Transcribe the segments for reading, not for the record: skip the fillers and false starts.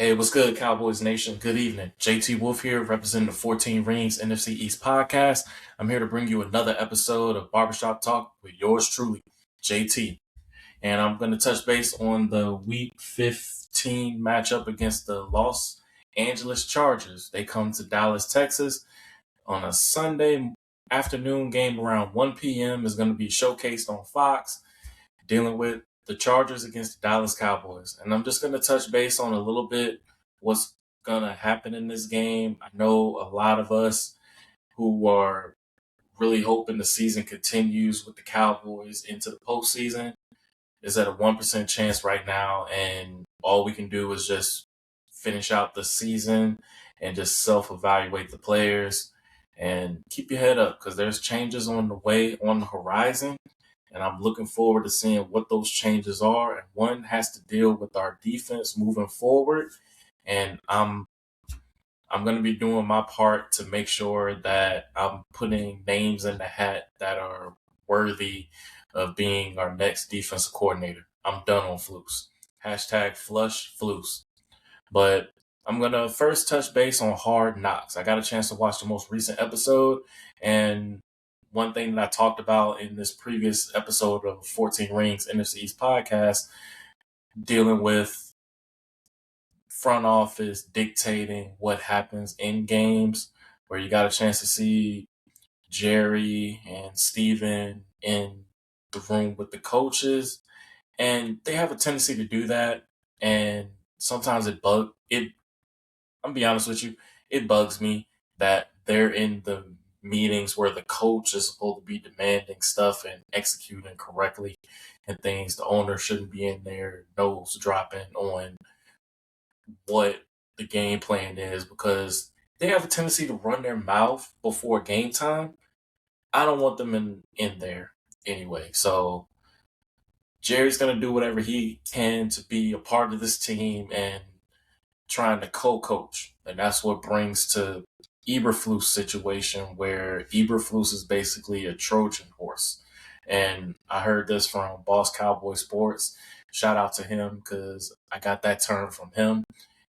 Hey, what's good, Cowboys Nation? Good evening. JT Wolf here, representing the 14 Rings NFC East podcast. I'm here to bring you another episode of Barbershop Talk with yours truly, JT. And I'm going to touch base on the Week 15 matchup against the Los Angeles Chargers. They come to Dallas, Texas on a Sunday afternoon game around 1 p.m. is going to be showcased on Fox, dealing with the Chargers against the Dallas Cowboys. And I'm just going to touch base on a little bit what's going to happen in this game. I know a lot of us who are really hoping the season continues with the Cowboys into the postseason is at a 1% chance right now. And all we can do is just finish out the season and just self-evaluate the players and keep your head up because there's changes on the way, on the horizon. And I'm looking forward to seeing what those changes are. And one has to deal with our defense moving forward. And I'm going to be doing my part to make sure that I'm putting names in the hat that are worthy of being our next defensive coordinator. I'm done on flus. Hashtag flush flus. But I'm going to first touch base on Hard Knocks. I got a chance to watch the most recent episode, and one thing that I talked about in this previous episode of 14 Rings NFC East podcast, dealing with front office dictating what happens in games, where you got a chance to see Jerry and Steven in the room with the coaches, and they have a tendency to do that, and sometimes I'm gonna be honest with you, it bugs me that they're in the meetings where the coach is supposed to be demanding stuff and executing correctly and things. The owner shouldn't be in there nose dropping on what the game plan is because they have a tendency to run their mouth before game time. I don't want them in there anyway. So Jerry's gonna do whatever he can to be a part of this team and trying to co-coach. And that's what brings to Eberflus situation where Eberflus is basically a Trojan horse. And I heard this from Boss Cowboy Sports. Shout out to him because I got that term from him.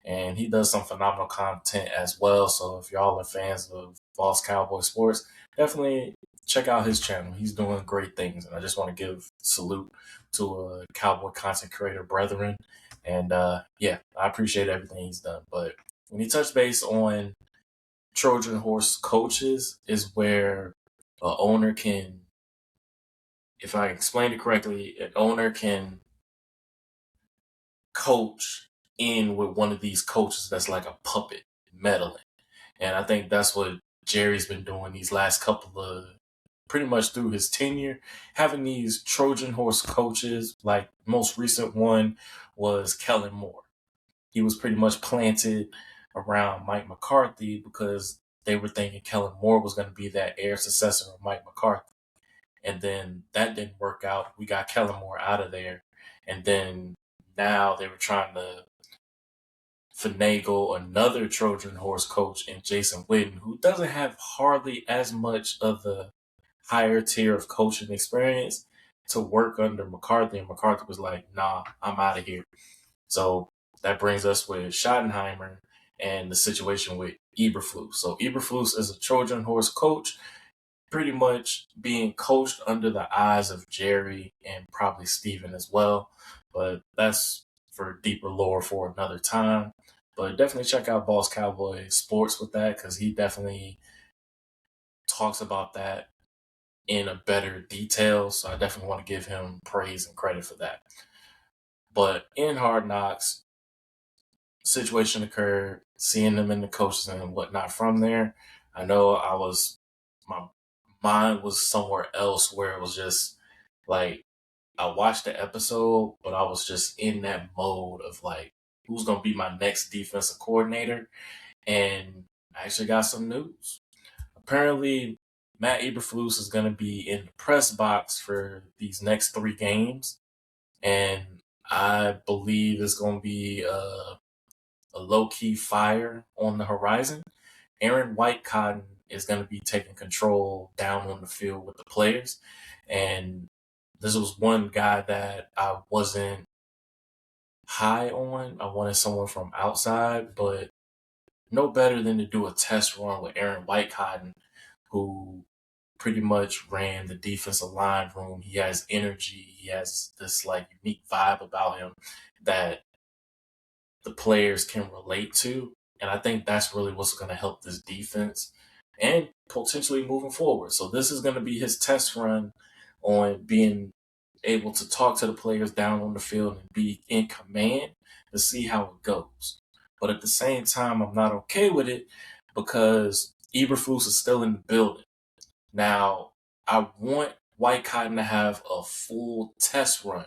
And he does some phenomenal content as well. So if y'all are fans of Boss Cowboy Sports, definitely check out his channel. He's doing great things. And I just want to give salute to a Cowboy content creator brethren. And yeah, I appreciate everything he's done. But when you touch base on Trojan horse coaches is where an owner can, if I explained it correctly, an owner can coach in with one of these coaches that's like a puppet meddling. And I think that's what Jerry's been doing these last couple of, pretty much through his tenure, having these Trojan horse coaches. Like most recent one was Kellen Moore. He was pretty much planted around Mike McCarthy because they were thinking Kellen Moore was going to be that heir successor of Mike McCarthy. And then that didn't work out. We got Kellen Moore out of there. And then now they were trying to finagle another Trojan horse coach in Jason Witten, who doesn't have hardly as much of the higher tier of coaching experience to work under McCarthy. And McCarthy was like, nah, I'm out of here. So that brings us with Schottenheimer and the situation with Eberflus. So Eberflus is a Trojan horse coach, pretty much being coached under the eyes of Jerry and probably Steven as well. But that's for deeper lore for another time. But definitely check out Boss Cowboy Sports with that because he definitely talks about that in a better detail. So I definitely want to give him praise and credit for that. But in Hard Knocks, situation occurred, seeing them in the coaches and whatnot from there. I know my mind was somewhere else where it was just like, I watched the episode, but I was just in that mode of like, who's going to be my next defensive coordinator? And I actually got some news. Apparently, Matt Eberflus is going to be in the press box for these next 3 games. And I believe it's going to be a low-key fire on the horizon. Aaron Whitecotton is going to be taking control down on the field with the players. And this was one guy that I wasn't high on. I wanted someone from outside, but no better than to do a test run with Aaron Whitecotton, who pretty much ran the defensive line room. He has energy. He has this like unique vibe about him that the players can relate to. And I think that's really what's going to help this defense and potentially moving forward. So this is going to be his test run on being able to talk to the players down on the field and be in command to see how it goes. But at the same time, I'm not okay with it because Eberflus is still in the building. Now, I want White Cotton to have a full test run.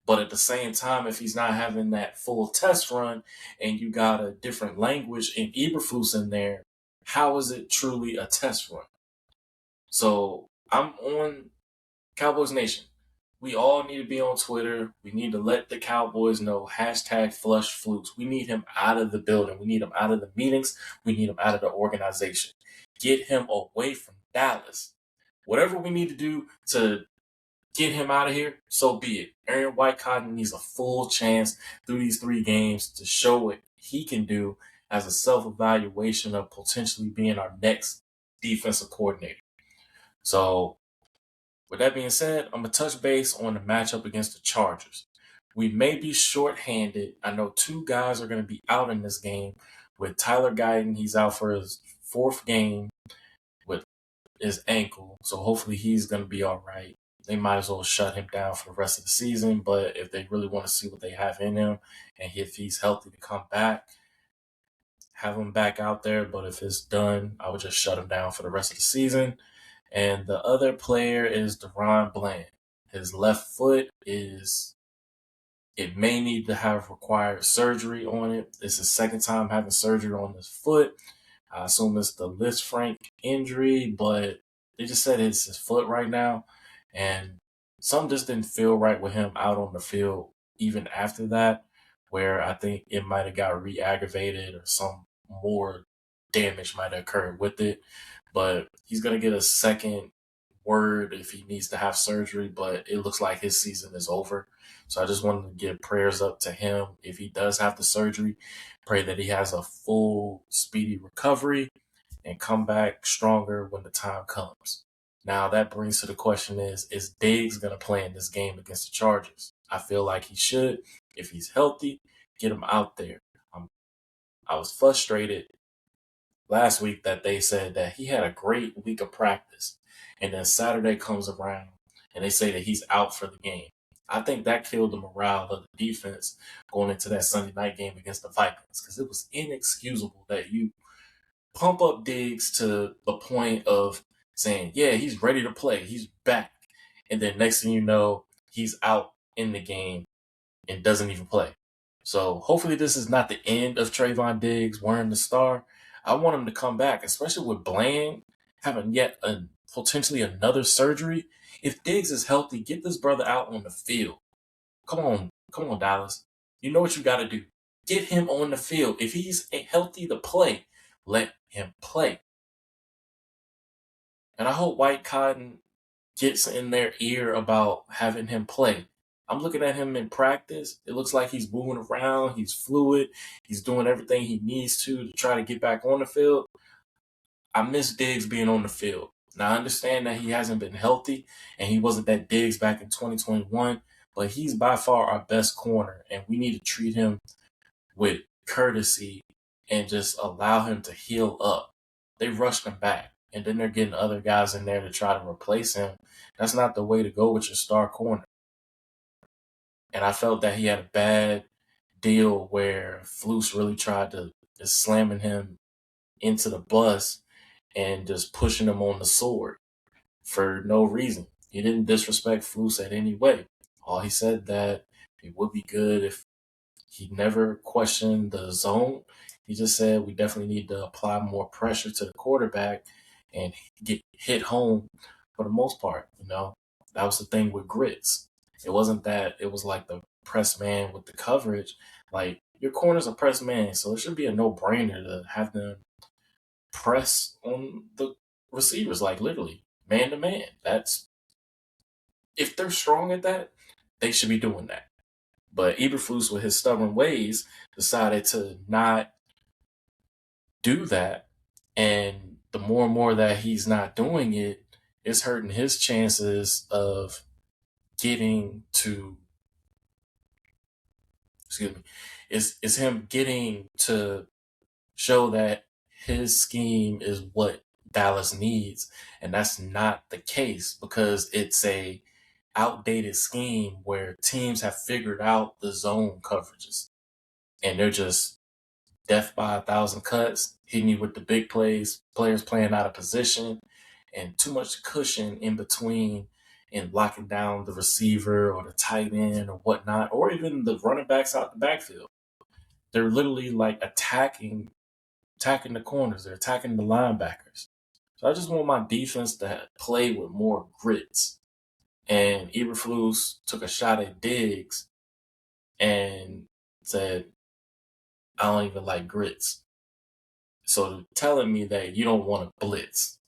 But at the same time, if he's not having that full test run and you got a different language and Eberflus in there, how is it truly a test run? So I'm on Cowboys Nation. We all need to be on Twitter. We need to let the Cowboys know hashtag flush flukes. We need him out of the building. We need him out of the meetings. We need him out of the organization. Get him away from Dallas. Whatever we need to do to get him out of here, so be it. Aaron Whitecotton needs a full chance through these 3 games to show what he can do as a self-evaluation of potentially being our next defensive coordinator. So with that being said, I'm going to touch base on the matchup against the Chargers. We may be shorthanded. I know 2 guys are going to be out in this game. With Tyler Guyton, he's out for his 4th game with his ankle. So hopefully he's going to be all right. They might as well shut him down for the rest of the season. But if they really want to see what they have in him and if he's healthy to come back, have him back out there. But if it's done, I would just shut him down for the rest of the season. And the other player is Deron Bland. His left foot it may need to have required surgery on it. It's his 2nd time having surgery on his foot. I assume it's the Lisfranc injury, but they just said it's his foot right now. And something just didn't feel right with him out on the field even after that, where I think it might have got re-aggravated or some more damage might have occurred with it. But he's going to get a second word if he needs to have surgery, but it looks like his season is over. So I just wanted to give prayers up to him if he does have the surgery. Pray that he has a full, speedy recovery and come back stronger when the time comes. Now that brings to the question is Diggs going to play in this game against the Chargers? I feel like he should. If he's healthy, get him out there. I was frustrated last week that they said that he had a great week of practice. And then Saturday comes around and they say that he's out for the game. I think that killed the morale of the defense going into that Sunday night game against the Vikings because it was inexcusable that you pump up Diggs to the point of saying, yeah, he's ready to play. He's back. And then next thing you know, he's out in the game and doesn't even play. So hopefully this is not the end of Trayvon Diggs wearing the star. I want him to come back, especially with Bland having yet potentially another surgery. If Diggs is healthy, get this brother out on the field. Come on, Dallas. You know what you got to do. Get him on the field. If he's healthy to play, let him play. And I hope White Cotton gets in their ear about having him play. I'm looking at him in practice. It looks like he's moving around. He's fluid. He's doing everything he needs to try to get back on the field. I miss Diggs being on the field. Now, I understand that he hasn't been healthy and he wasn't that Diggs back in 2021, but he's by far our best corner, and we need to treat him with courtesy and just allow him to heal up. They rushed him back, and then they're getting other guys in there to try to replace him. That's not the way to go with your star corner. And I felt that he had a bad deal where Flus really tried to just slamming him into the bus and just pushing him on the sword for no reason. He didn't disrespect Flus in any way. All he said that it would be good if he never questioned the zone. He just said we definitely need to apply more pressure to the quarterback and get hit home for the most part. That was the thing with Grits. It wasn't that it was like the press man with the coverage. Like, your corner's a press man, so it should be a no-brainer to have them press on the receivers, like literally man to man. If they're strong at that, they should be doing that. But Eberflus, with his stubborn ways, decided to not do that. And the more and more that he's not doing it, it's hurting his chances of getting to, excuse me, is him getting to show that his scheme is what Dallas needs. And that's not the case because it's a outdated scheme where teams have figured out the zone coverages and they're just death by a thousand cuts, hitting you with the big plays, players playing out of position, and too much cushion in between in locking down the receiver or the tight end or whatnot, or even the running backs out the backfield. They're literally like attacking the corners. They're attacking the linebackers. So I just want my defense to play with more grits. And Eberflus took a shot at Diggs and said, I don't even like grits. So telling me that you don't want to blitz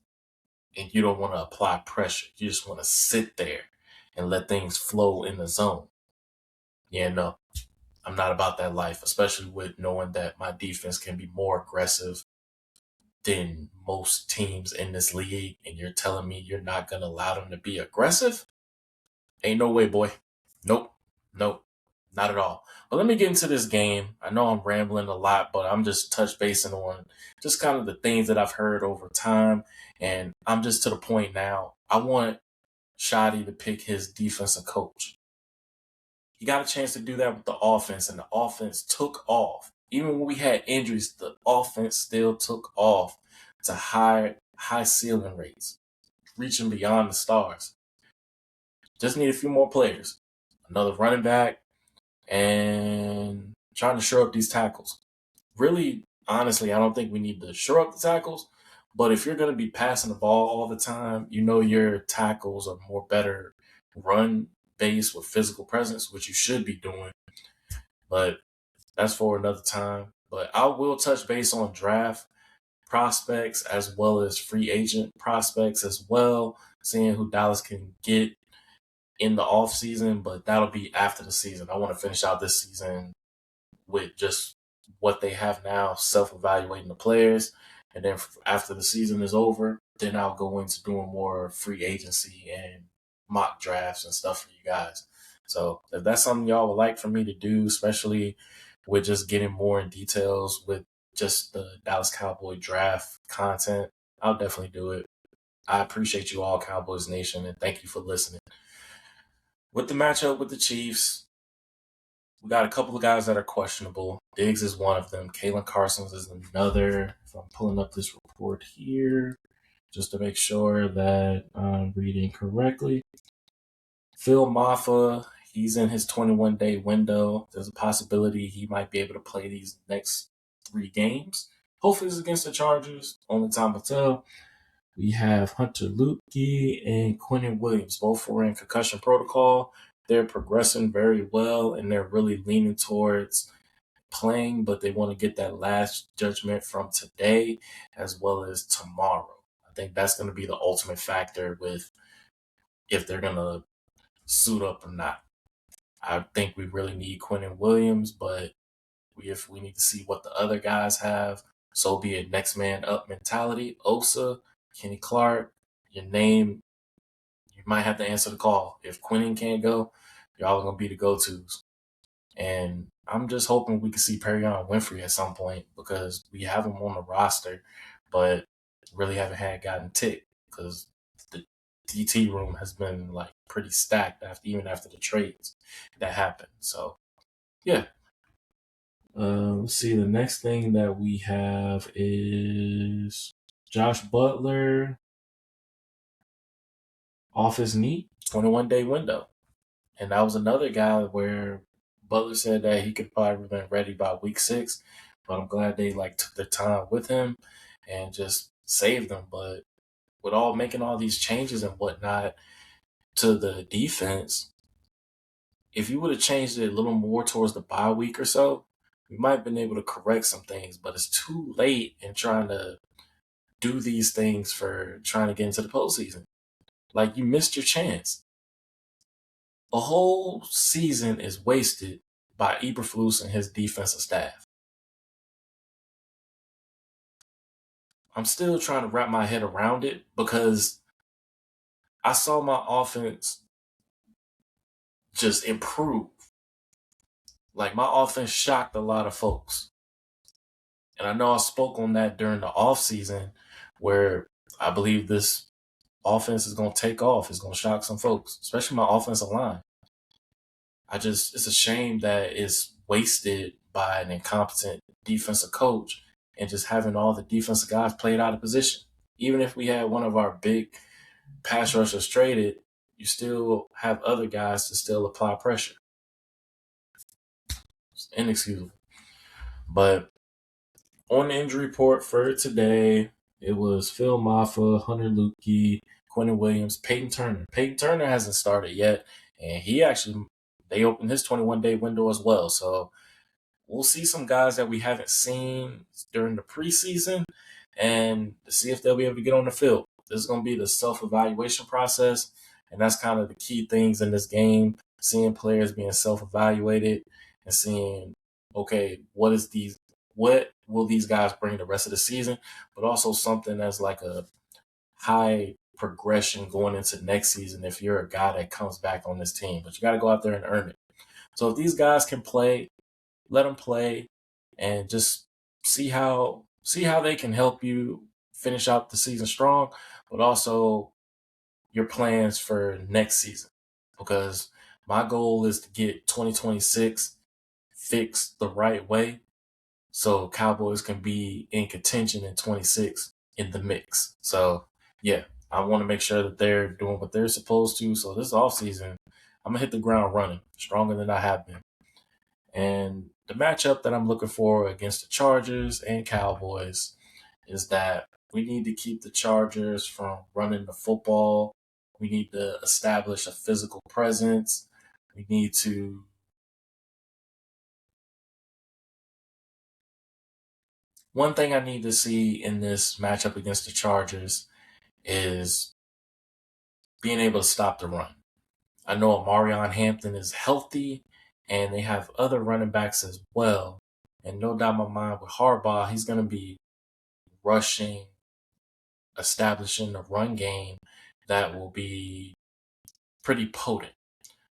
and you don't want to apply pressure, you just want to sit there and let things flow in the zone. Yeah, no, I'm not about that life, especially with knowing that my defense can be more aggressive than most teams in this league. And you're telling me you're not going to allow them to be aggressive? Ain't no way, boy. Nope. Nope. Not at all. But let me get into this game. I know I'm rambling a lot, but I'm just touch basing on just kind of the things that I've heard over time. And I'm just to the point now. I want Shoddy to pick his defensive coach. He got a chance to do that with the offense, and the offense took off. Even when we had injuries, the offense still took off to high ceiling rates, reaching beyond the stars. Just need a few more players. Another running back, and trying to shore up these tackles. Really, honestly, I don't think we need to shore up the tackles, but if you're going to be passing the ball all the time, you know your tackles are more better run based with physical presence, which you should be doing. But that's for another time. But I will touch base on draft prospects as well as free agent prospects as well, seeing who Dallas can get in the off season, but that'll be after the season. I want to finish out this season with just what they have now, self-evaluating the players, and then after the season is over, then I'll go into doing more free agency and mock drafts and stuff for you guys. So if that's something y'all would like for me to do, especially with just getting more in details with just the Dallas Cowboy draft content, I'll definitely do it. I appreciate you all, Cowboys Nation, and thank you for listening. With the matchup with the Chiefs, we got a couple of guys that are questionable. Diggs is one of them. Kalen Carson's is another. If I'm pulling up this report here, just to make sure that I'm reading correctly. Phil Maffa, he's in his 21-day window. There's a possibility he might be able to play these next 3 games. Hopefully it's against the Chargers. Only time will tell. We have Hunter Luepke and Quinnen Williams. Both were in concussion protocol. They're progressing very well, and they're really leaning towards playing, but they want to get that last judgment from today as well as tomorrow. I think that's going to be the ultimate factor with if they're going to suit up or not. I think we really need Quinnen Williams, but if we need to see what the other guys have, so be it. Next man up mentality. Osa, Kenny Clark, your name, you might have to answer the call. If Quinnen can't go, y'all are going to be the go-tos. And I'm just hoping we can see Perion Winfrey at some point because we have him on the roster, but really haven't had gotten ticked because the DT room has been like pretty stacked even after the trades that happened. So, yeah. Let's see. The next thing that we have is Josh Butler off his knee, 21-day window. And that was another guy where Butler said that he could probably have been ready by week 6, but I'm glad they took their time with him and just saved him. But with making all these changes and whatnot to the defense, if you would have changed it a little more towards the bye week or so, we might have been able to correct some things, but it's too late in trying to do these things for trying to get into the postseason. You missed your chance. A whole season is wasted by Eberflus and his defensive staff. I'm still trying to wrap my head around it because I saw my offense just improve. Like, my offense shocked a lot of folks. And I know I spoke on that during the offseason where I believe this offense is going to take off. It's going to shock some folks, especially my offensive line. It's a shame that it's wasted by an incompetent defensive coach and just having all the defensive guys played out of position. Even if we had one of our big pass rushers traded, you still have other guys to still apply pressure. It's inexcusable. But on the injury report for today, it was Phil Maffa, Hunter Lukey, Quentin Williams, Peyton Turner. Peyton Turner hasn't started yet, and they opened his 21-day window as well. So we'll see some guys that we haven't seen during the preseason and see if they'll be able to get on the field. This is going to be the self-evaluation process, and that's kind of the key things in this game, seeing players being self-evaluated and seeing, okay, what will these guys bring the rest of the season, but also something that's like a high progression going into next season if you're a guy that comes back on this team. But you got to go out there and earn it. So if these guys can play, let them play and just see how they can help you finish out the season strong, but also your plans for next season. Because my goal is to get 2026 fixed the right way so Cowboys can be in contention in 26 in the mix. So, yeah, I want to make sure that they're doing what they're supposed to. So this offseason, I'm going to hit the ground running stronger than I have been. And the matchup that I'm looking for against the Chargers and Cowboys is that we need to keep the Chargers from running the football. We need to establish a physical presence. We need to one thing I need to see in this matchup against the Chargers is being able to stop the run. I know Amarion Hampton is healthy, and they have other running backs as well. And no doubt in my mind with Harbaugh, he's going to be rushing, establishing a run game that will be pretty potent.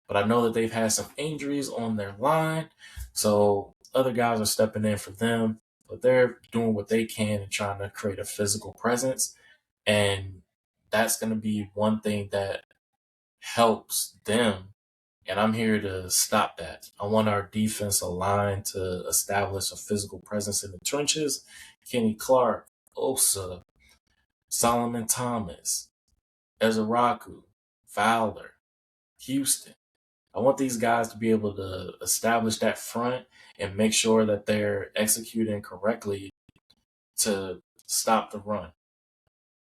But I know that they've had some injuries on their line, so other guys are stepping in for them. But they're doing what they can and trying to create a physical presence. And that's going to be one thing that helps them. And I'm here to stop that. I want our defensive line to establish a physical presence in the trenches. Kenny Clark, Osa, Solomon Thomas, Ezraku, Fowler, Houston. I want these guys to be able to establish that front and make sure that they're executing correctly to stop the run.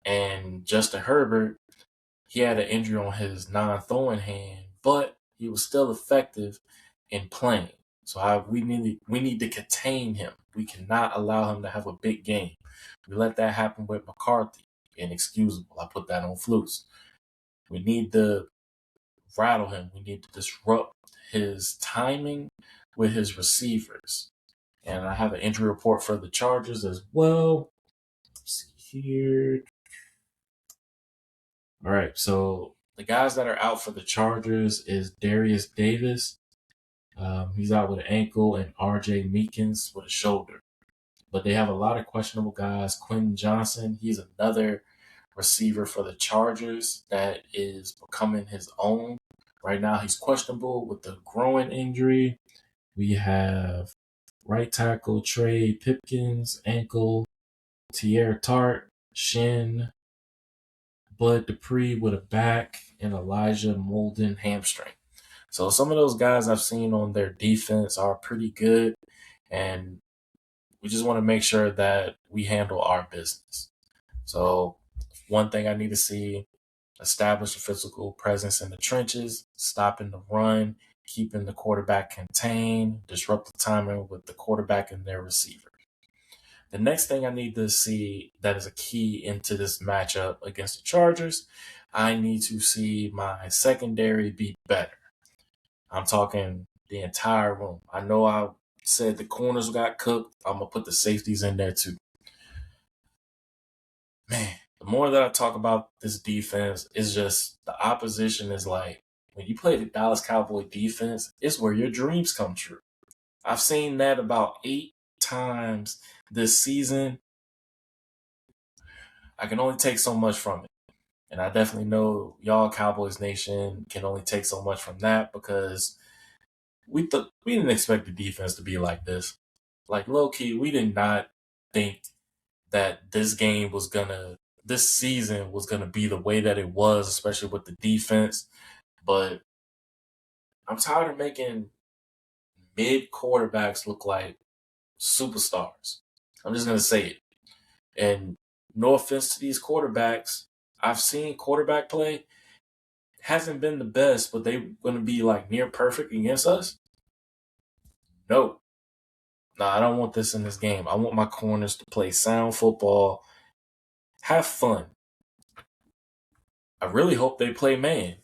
And Justin Herbert, he had an injury on his non-throwing hand, but he was still effective in playing. So we need to contain him. We cannot allow him to have a big game. We let that happen with McCarthy. Inexcusable. I put that on Flus. We need to rattle him. We need to disrupt his timing with his receivers. And I have an injury report for the Chargers as well. Let's see here. All right, so the guys that are out for the Chargers is Darius Davis. He's out with an ankle, and R.J. Meekins with a shoulder. But they have a lot of questionable guys. Quentin Johnson, he's another receiver for the Chargers that is becoming his own. Right now, he's questionable with the groin injury. We have right tackle Trey Pipkins, ankle, Tierre Tart, shin, Bud Dupree with a back, and Elijah Molden hamstring. So some of those guys I've seen on their defense are pretty good, and we just want to make sure that we handle our business. So one thing I need to see, establish a physical presence in the trenches, stopping the run, keeping the quarterback contained, disrupt the timing with the quarterback and their receiver. The next thing I need to see that is a key into this matchup against the Chargers, I need to see my secondary be better. I'm talking the entire room. I know I said the corners got cooked. I'm going to put the safeties in there too. Man, the more that I talk about this defense, it's just the opposition is like, when you play the Dallas Cowboy defense, it's where your dreams come true. I've seen that about 8 times this season. I can only take so much from it. And I definitely know y'all Cowboys Nation can only take so much from that because we didn't expect the defense to be like this. Like low key, we did not think that this season was gonna be the way that it was, especially with the defense. But I'm tired of making mid quarterbacks look like superstars. I'm just gonna say it. And no offense to these quarterbacks, I've seen quarterback play hasn't been the best, but they're gonna be like near perfect against us. No, I don't want this in this game. I want my corners to play sound football, have fun. I really hope they play man.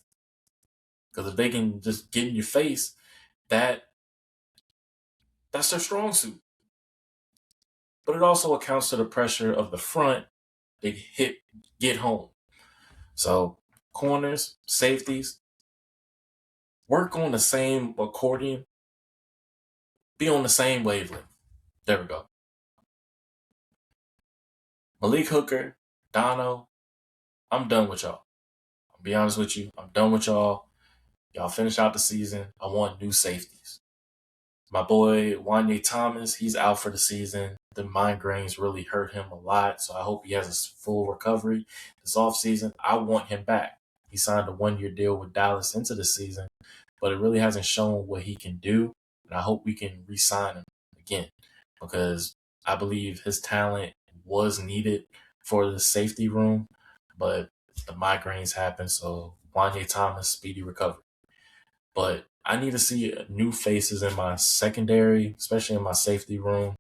Because if they can just get in your face, that's their strong suit. But it also accounts to the pressure of the front. They get home. So corners, safeties, work on the same accordion. Be on the same wavelength. There we go. Malik Hooker, Dono, I'm done with y'all. I'll be honest with you. I'm done with y'all. Y'all finish out the season. I want new safeties. My boy Wanye Thomas, he's out for the season. The migraines really hurt him a lot, so I hope he has a full recovery this offseason. I want him back. He signed a 1-year deal with Dallas into the season, but it really hasn't shown what he can do, and I hope we can re-sign him again because I believe his talent was needed for the safety room, but the migraines happened, so Wanye Thomas, speedy recovery. But I need to see new faces in my secondary, especially in my safety room,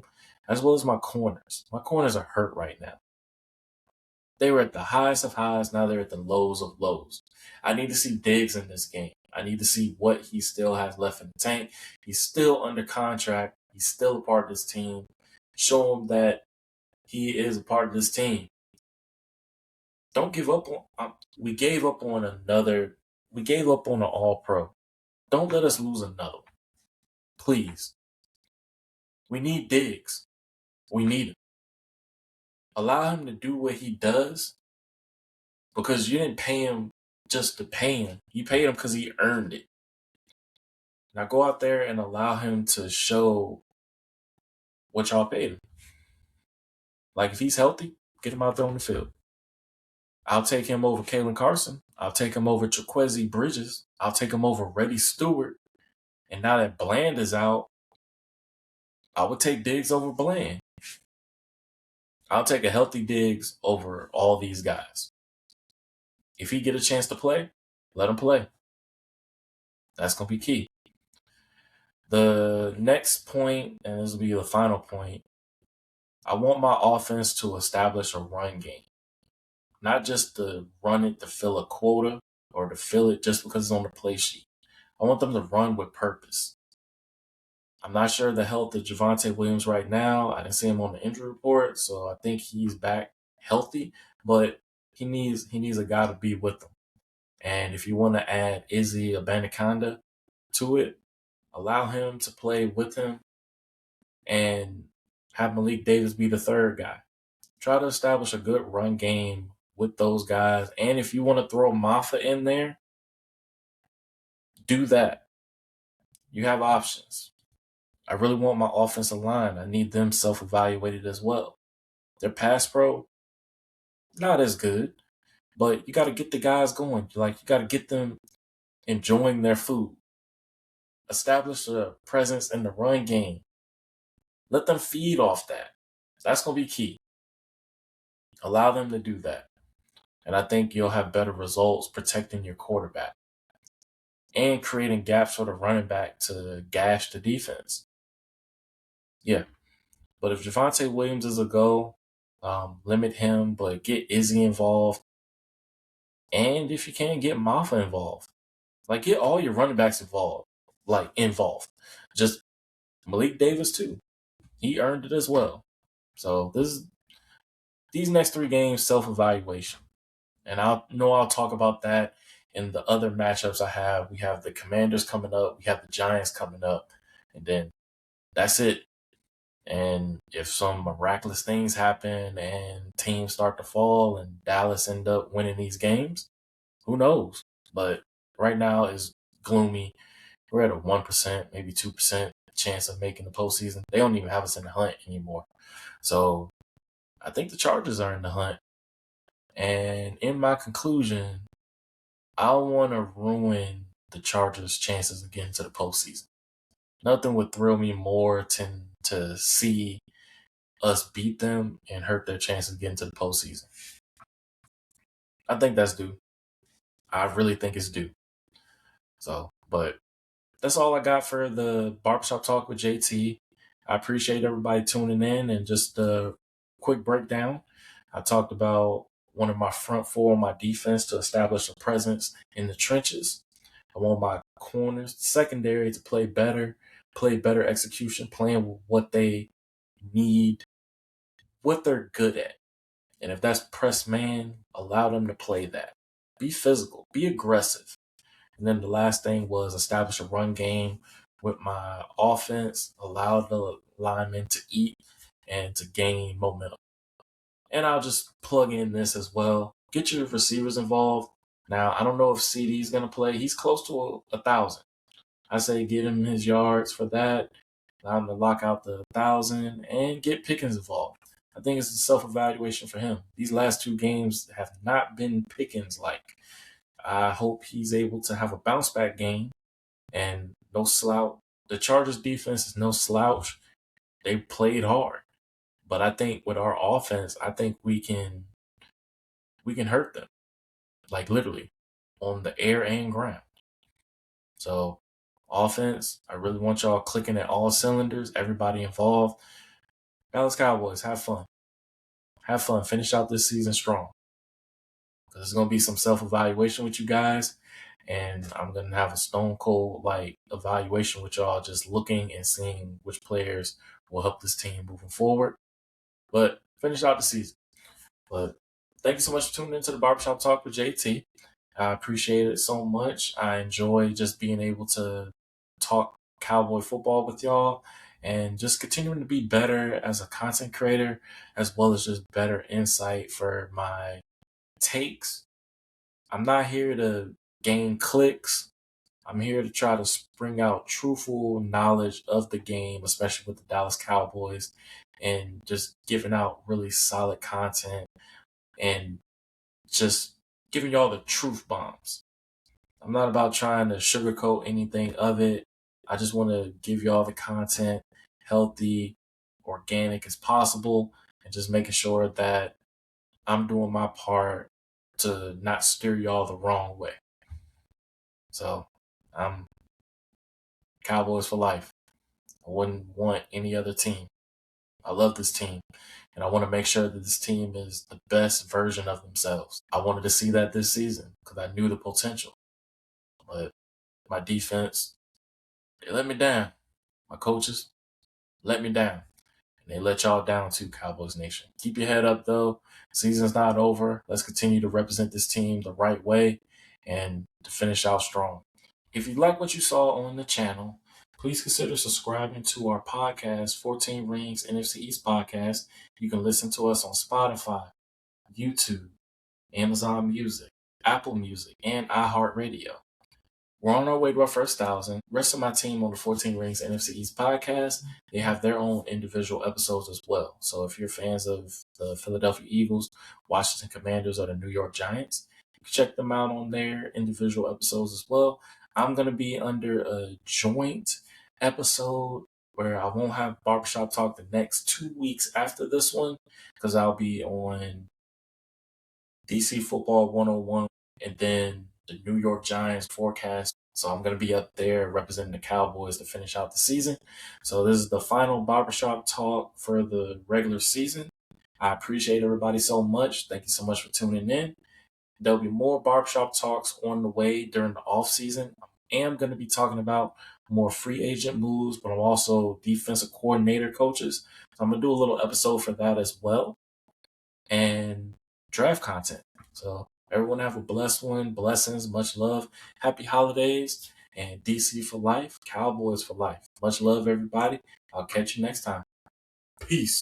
as well as my corners. My corners are hurt right now. They were at the highest of highs, now they're at the lows of lows. I need to see Diggs in this game. I need to see what he still has left in the tank. He's still under contract. He's still a part of this team. Show him that he is a part of this team. Don't give up on. We gave up on an All-Pro. Don't let us lose another one. Please. We need Diggs. We need him. Allow him to do what he does because you didn't pay him just to pay him. You paid him because he earned it. Now go out there and allow him to show what y'all paid him. Like if he's healthy, get him out there on the field. I'll take him over Kalen Carson. I'll take him over Chiquezi Bridges. I'll take him over Reddy Stewart. And now that Bland is out, I would take Diggs over Bland. I'll take a healthy Diggs over all these guys. If he get a chance to play, let him play. That's going to be key. The next point, and this will be the final point, I want my offense to establish a run game. Not just to run it to fill a quota or to fill it just because it's on the play sheet. I want them to run with purpose. I'm not sure the health of Javonte Williams right now. I didn't see him on the injury report, so I think he's back healthy, but he needs a guy to be with him. And if you want to add Izzy Abanikanda to it, allow him to play with him and have Malik Davis be the third guy. Try to establish a good run game with those guys. And if you want to throw Maffa in there, do that. You have options. I really want my offensive line. I need them self-evaluated as well. Their pass pro, not as good, but you got to get the guys going. Like you got to get them enjoying their food. Establish a presence in the run game. Let them feed off that. That's going to be key. Allow them to do that. And I think you'll have better results protecting your quarterback and creating gaps for the running back to gash the defense. Yeah. But if Javonte Williams is a go, limit him, but get Izzy involved. And if you can, get Maffa involved. Like, get all your running backs involved. like involved. Just Malik Davis too. He earned it as well. So these next 3 games self-evaluation. And I'll talk about that in the other matchups I have. We have the Commanders coming up, we have the Giants coming up, and then that's it. And if some miraculous things happen and teams start to fall and Dallas end up winning these games, who knows? But right now is gloomy. We're at a 1%, maybe 2% chance of making the postseason. They don't even have us in the hunt anymore. So I think the Chargers are in the hunt. And in my conclusion, I don't want to ruin the Chargers' chances of getting to the postseason. Nothing would thrill me more to see us beat them and hurt their chances of getting to the postseason. I think that's due. I really think it's due. So, but that's all I got for the Barbershop Talk with JT. I appreciate everybody tuning in, and just a quick breakdown. I talked about one of my front four on my defense to establish a presence in the trenches. I want my corners, secondary, to play better execution, playing with what they need, what they're good at. And if that's press man, allow them to play that. Be physical, be aggressive. And then the last thing was establish a run game with my offense, allow the linemen to eat and to gain momentum. And I'll just plug in this as well. Get your receivers involved. Now, I don't know if CD is going to play. He's close to 1,000. I say get him his yards for that. Allow him to lock out the 1,000 and get Pickens involved. I think it's a self-evaluation for him. These last 2 games have not been Pickens-like. I hope he's able to have a bounce-back game and no slouch. The Chargers defense is no slouch. They played hard. But I think with our offense, I think we can hurt them. Like literally on the air and ground. So offense, I really want y'all clicking at all cylinders, everybody involved. Dallas Cowboys, have fun. Have fun. Finish out this season strong. Because there's going to be some self-evaluation with you guys. And I'm going to have a stone cold evaluation with y'all, just looking and seeing which players will help this team moving forward. But finish out the season. But thank you so much for tuning into the Barbershop Talk with JT. I appreciate it so much. I enjoy just being able to talk Cowboy football with y'all and just continuing to be better as a content creator, as well as just better insight for my takes. I'm not here to gain clicks. I'm here to try to spring out truthful knowledge of the game, especially with the Dallas Cowboys, and just giving out really solid content and just giving y'all the truth bombs. I'm not about trying to sugarcoat anything of it. I just want to give y'all the content healthy, organic as possible, and just making sure that I'm doing my part to not steer y'all the wrong way. So I'm Cowboys for life. I wouldn't want any other team. I love this team, and I want to make sure that this team is the best version of themselves. I wanted to see that this season because I knew the potential. But my defense, they let me down. My coaches let me down. And they let y'all down too, Cowboys Nation. Keep your head up, though. Season's not over. Let's continue to represent this team the right way and to finish out strong. If you like what you saw on the channel, please consider subscribing to our podcast, 14 Rings NFC East Podcast. You can listen to us on Spotify, YouTube, Amazon Music, Apple Music, and iHeartRadio. We're on our way to our first 1,000. Rest of my team on the 14 Rings NFC East podcast, they have their own individual episodes as well. So if you're fans of the Philadelphia Eagles, Washington Commanders, or the New York Giants, you can check them out on their individual episodes as well. I'm going to be under a joint episode where I won't have Barbershop Talk the next 2 weeks after this one because I'll be on DC Football 101 and then the New York Giants forecast. So I'm going to be up there representing the Cowboys to finish out the season. So this is the final Barbershop Talk for the regular season. I appreciate everybody so much. Thank you so much for tuning in. There'll be more Barbershop Talks on the way during the off season. I'm am going to be talking about more free agent moves, but I'm also defensive coordinator coaches. So I'm going to do a little episode for that as well, and draft content. So everyone have a blessed one. Blessings, much love. Happy holidays, and DC for life, Cowboys for life. Much love, everybody. I'll catch you next time. Peace.